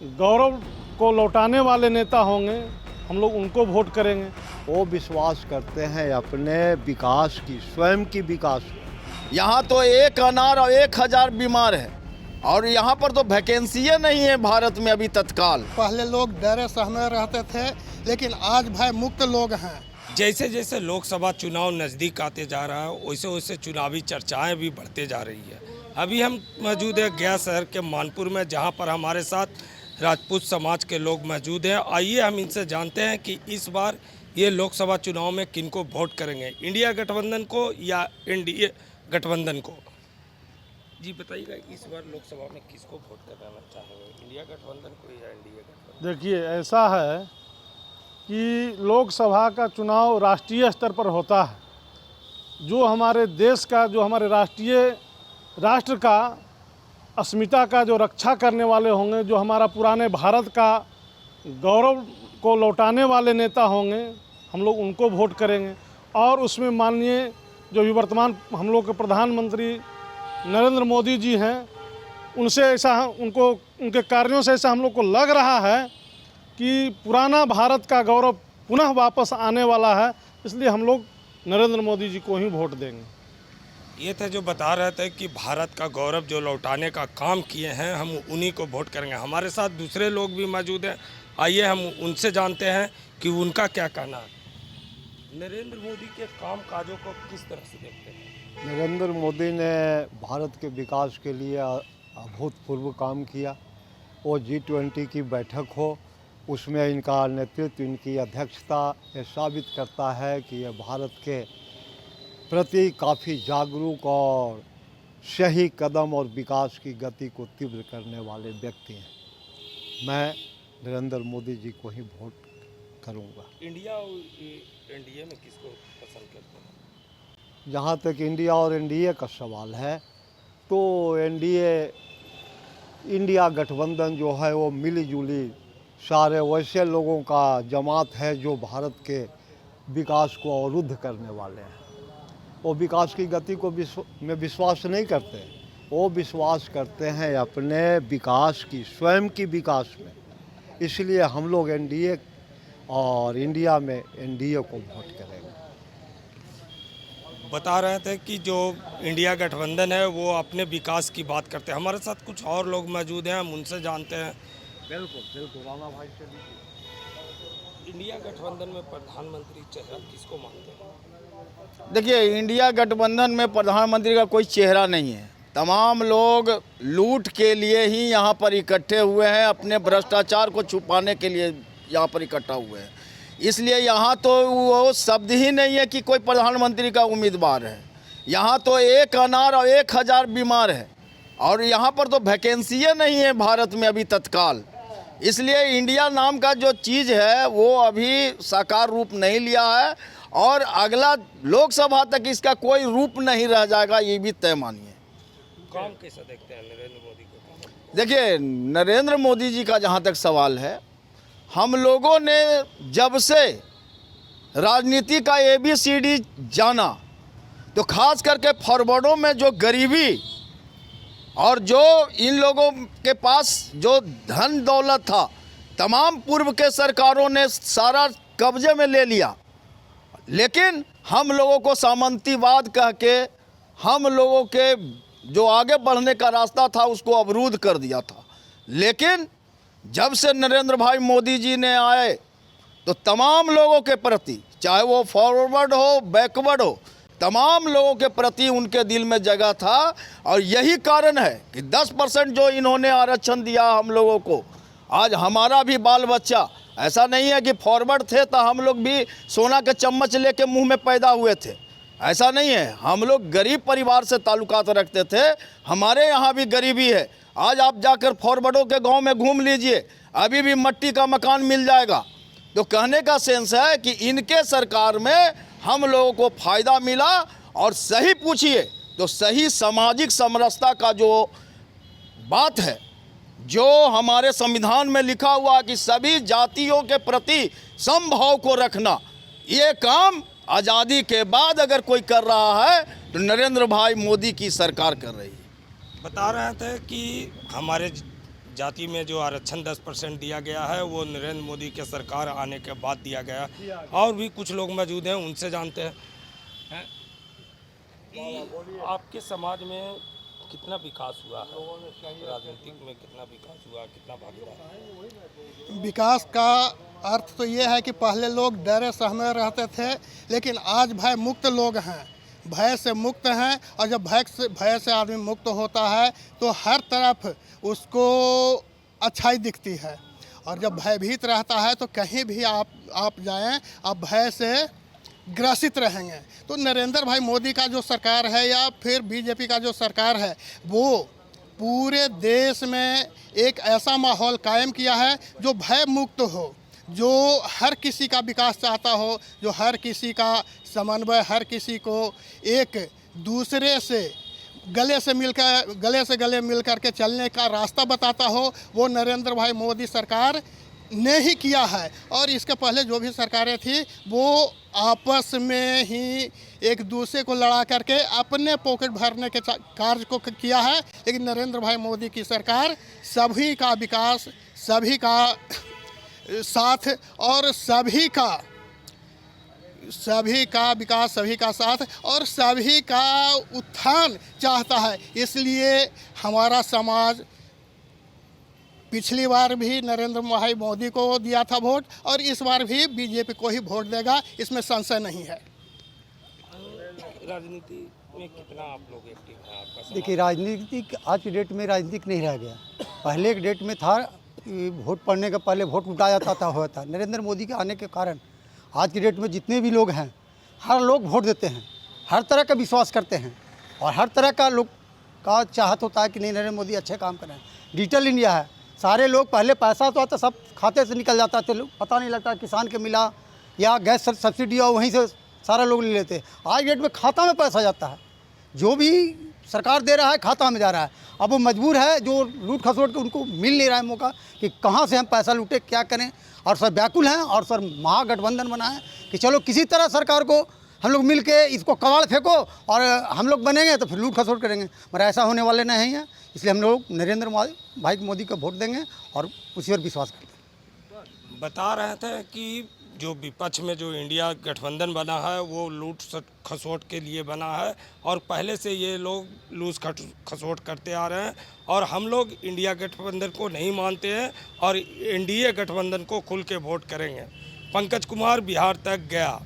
गौरव को लौटाने वाले नेता होंगे, हम लोग उनको वोट करेंगे। वो विश्वास करते हैं अपने विकास की, स्वयं की विकास की। यहाँ तो एक अनार और 1000 बीमार है और यहाँ पर तो वैकेंसी नहीं है भारत में अभी तत्काल। पहले लोग डरे सहमे रहते थे, लेकिन आज भय मुक्त लोग हैं। जैसे जैसे लोकसभा चुनाव नज़दीक आते जा रहा है वैसे वैसे चुनावी चर्चाएं भी बढ़ते जा रही है। अभी हम मौजूद है गया शहर के मानपुर में, जहां पर हमारे साथ राजपूत समाज के लोग मौजूद हैं। आइए हम इनसे जानते हैं कि इस बार ये लोकसभा चुनाव में किनको वोट करेंगे, इंडिया गठबंधन को या एनडीए गठबंधन को। जी बताइएगा, इस बार लोकसभा में किसको वोट करना चाहेंगे, इंडिया गठबंधन को या एनडीए गठबंधन? देखिए, ऐसा है कि लोकसभा का चुनाव राष्ट्रीय स्तर पर होता है। जो हमारे देश का, जो हमारे राष्ट्र का अस्मिता का जो रक्षा करने वाले होंगे, जो हमारा पुराने भारत का गौरव को लौटाने वाले नेता होंगे, हम लोग उनको वोट करेंगे। और उसमें माननीय जो भी वर्तमान हम लोग के प्रधानमंत्री नरेंद्र मोदी जी हैं, उनसे ऐसा उनको उनके कार्यों से ऐसा हम लोग को लग रहा है कि पुराना भारत का गौरव पुनः वापस आने वाला है। इसलिए हम लोग नरेंद्र मोदी जी को ही वोट देंगे। ये थे जो बता रहे थे कि भारत का गौरव जो लौटाने का काम किए हैं, हम उन्हीं को वोट करेंगे। हमारे साथ दूसरे लोग भी मौजूद हैं, आइए हम उनसे जानते हैं कि उनका क्या कहना है। नरेंद्र मोदी के काम काजों को किस तरह से देखते हैं? नरेंद्र मोदी ने भारत के विकास के लिए अभूतपूर्व काम किया। वो G20 की बैठक हो, उसमें इनका नेतृत्व, इनकी अध्यक्षता ये साबित करता है कि ये भारत के प्रति काफ़ी जागरूक और सही कदम और विकास की गति को तीव्र करने वाले व्यक्ति हैं। मैं नरेंद्र मोदी जी को ही वोट करूंगा। इंडिया और एनडीए में किसको पसंद करते हैं? जहाँ तक इंडिया और एनडीए का सवाल है तो एनडीए, इंडिया गठबंधन जो है वो मिली जुली सारे वैसे लोगों का जमात है जो भारत के विकास को अवरुद्ध करने वाले हैं। वो विकास की गति को में विश्वास नहीं करते, वो विश्वास करते हैं अपने विकास की, स्वयं की विकास में। इसलिए हम लोग एनडीए और इंडिया में एनडीए को वोट करेंगे। बता रहे थे कि जो इंडिया गठबंधन है वो अपने विकास की बात करते हैं। हमारे साथ कुछ और लोग मौजूद हैं, हम उनसे जानते हैं। बिल्कुल बिल्कुल, राणा भाई से इंडिया गठबंधन में प्रधानमंत्री चेहरा किसको मानते हैं? देखिए, इंडिया गठबंधन में प्रधानमंत्री का कोई चेहरा नहीं है। तमाम लोग लूट के लिए ही यहाँ पर इकट्ठे हुए हैं, अपने भ्रष्टाचार को छुपाने के लिए यहाँ पर इकट्ठा हुए हैं। इसलिए यहाँ तो वो शब्द ही नहीं है कि कोई प्रधानमंत्री का उम्मीदवार है। यहाँ तो एक अनार और 1000 बीमार है और यहाँ पर तो वैकेंसी नहीं है भारत में अभी तत्काल। इसलिए इंडिया नाम का जो चीज़ है वो अभी साकार रूप नहीं लिया है और अगला लोकसभा तक इसका कोई रूप नहीं रह जाएगा, ये भी तय मानिए। काम कैसा देखते हैं नरेंद्र मोदी को? देखिए, नरेंद्र मोदी जी का जहाँ तक सवाल है, हम लोगों ने जब से राजनीति का ABCD जाना तो खास करके फॉरवर्डों में जो गरीबी और जो इन लोगों के पास जो धन दौलत था, तमाम पूर्व के सरकारों ने सारा कब्जे में ले लिया। लेकिन हम लोगों को सामंतीवाद कह के हम लोगों के जो आगे बढ़ने का रास्ता था उसको अवरुद्ध कर दिया था। लेकिन जब से नरेंद्र भाई मोदी जी ने आए तो तमाम लोगों के प्रति, चाहे वो फॉरवर्ड हो बैकवर्ड हो, तमाम लोगों के प्रति उनके दिल में जगह था। और यही कारण है कि 10% जो इन्होंने आरक्षण दिया हम लोगों को, आज हमारा भी बाल बच्चा, ऐसा नहीं है कि फॉरवर्ड थे तो हम लोग भी सोना के चम्मच लेके मुंह में पैदा हुए थे, ऐसा नहीं है। हम लोग गरीब परिवार से ताल्लुकात रखते थे, हमारे यहाँ भी गरीबी है। आज आप जाकर फॉरवर्डों के गांव में घूम लीजिए, अभी भी मिट्टी का मकान मिल जाएगा। तो कहने का सेंस है कि इनके सरकार में हम लोगों को फ़ायदा मिला। और सही पूछिए तो सही सामाजिक समरसता का जो बात है, जो हमारे संविधान में लिखा हुआ कि सभी जातियों के प्रति समभाव को रखना, ये काम आज़ादी के बाद अगर कोई कर रहा है तो नरेंद्र भाई मोदी की सरकार कर रही है। बता रहे थे कि हमारे जाति में जो आरक्षण 10% दिया गया है वो नरेंद्र मोदी के सरकार आने के बाद दिया गया। और भी कुछ लोग मौजूद हैं, उनसे जानते हैं कि आपके समाज में कितना विकास हुआ है, राजनीतिक में कितना विकास हुआ, कितना भागीदार है? विकास का अर्थ तो ये है कि पहले लोग डरे सहमे रहते थे, लेकिन आज भय मुक्त लोग हैं, भय से मुक्त हैं। और जब भय से आदमी मुक्त होता है तो हर तरफ उसको अच्छाई दिखती है। और जब भयभीत रहता है तो कहीं भी आप जाएं, आप भय से ग्रसित रहेंगे। तो नरेंद्र भाई मोदी का जो सरकार है या फिर बीजेपी का जो सरकार है, वो पूरे देश में एक ऐसा माहौल कायम किया है जो भय मुक्त हो, जो हर किसी का विकास चाहता हो, जो हर किसी का समन्वय, हर किसी को एक दूसरे से गले से गले मिलकर के चलने का रास्ता बताता हो, वो नरेंद्र भाई मोदी सरकार ने ही किया है। और इसके पहले जो भी सरकारें थी वो आपस में ही एक दूसरे को लड़ा करके अपने पॉकेट भरने के कार्य को किया है। लेकिन नरेंद्र भाई मोदी की सरकार सभी का विकास, सभी का साथ और सभी का विकास, सभी का साथ और सभी का उत्थान चाहता है। इसलिए हमारा समाज पिछली बार भी नरेंद्र भाई मोदी को दिया था वोट और इस बार भी बीजेपी को ही वोट देगा, इसमें संशय नहीं है। राजनीति में कितना आप लोग एक्टिव हैं? आपका समाज? देखिए, राजनीतिक आज की डेट में राजनीतिक नहीं रह गया। पहले एक डेट में था, वोट पड़ने के पहले वोट उठाया जाता था। नरेंद्र मोदी के आने के कारण आज की डेट में जितने भी लोग हैं, हर लोग वोट देते हैं, हर तरह का विश्वास करते हैं और हर तरह का लोग का चाहत होता है कि नहीं नरेंद्र मोदी अच्छे काम करें। डिजिटल इंडिया है, सारे लोग पहले पैसा तो आता सब खाते से निकल जाता थे, लोग पता नहीं लगता किसान के मिला या गैस सब्सिडी और वहीं से सारा लोग ले लेते। आज डेट में खाता में पैसा जाता है, जो भी सरकार दे रहा है खाता में जा रहा है। अब वो मजबूर है, जो लूट खसोट के उनको मिल नहीं रहा है मौका कि कहाँ से हम पैसा लूटे, क्या करें। और सर व्याकुल हैं और सर महागठबंधन बना है कि चलो किसी तरह सरकार को हम लोग मिल के इसको कबाड़ फेंको और हम लोग बनेंगे तो फिर लूट खसोट करेंगे, मगर ऐसा होने वाले नहीं है। इसलिए हम लोग नरेंद्र भाई मोदी को वोट देंगे और उसी पर विश्वास करते हैं। बता रहे थे कि जो विपक्ष में जो इंडिया गठबंधन बना है वो लूट खसोट के लिए बना है और पहले से ये लोग लूट खसोट करते आ रहे हैं और हम लोग इंडिया गठबंधन को नहीं मानते हैं और एनडीए गठबंधन को खुल के वोट करेंगे। पंकज कुमार, बिहार तक गया।